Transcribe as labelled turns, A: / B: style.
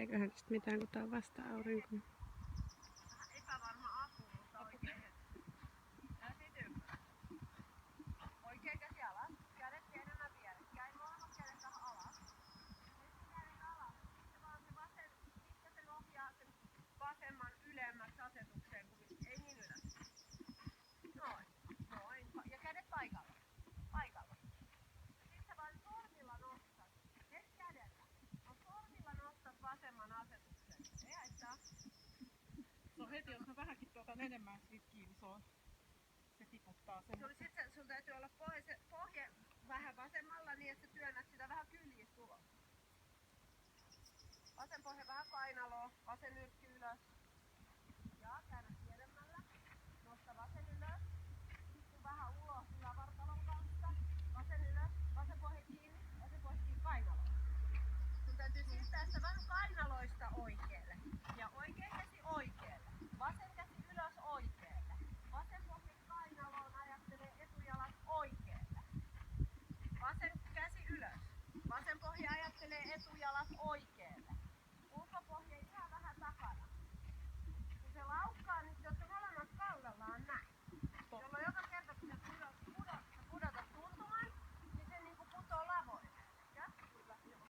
A: näkeeköhän tästä mitään, kun tää on vasta aurinko.
B: Vähän epävarma apu, mutta oikein. Oikein käsi alas. Kädet pienemmän vierekkäin. Molemmat kädet vähän alas. Kädet alas. Ja vaan se vasen, mistä sen ohjaa sen vasemman ylemmäksi asetukseen, kun ei niin ylös. Noin. Noin. Ja kädet paikalla. Paikalla. Ja sit sä vaan sormilla nostat. Et kädellä. No sormilla nostat vasemman asetuksen. Ei haittaa.
C: Se on heti, jos mä vähänkin tuotan enemmän siitä kiinni, se tiputtaa sen.
B: Sitten sun täytyy olla pohje vähän vasemmalla niin, että sä työnnät sitä vähän kyljistä ulos. Vasen pohja vähän kainaloa, vasen nyrkki ylös.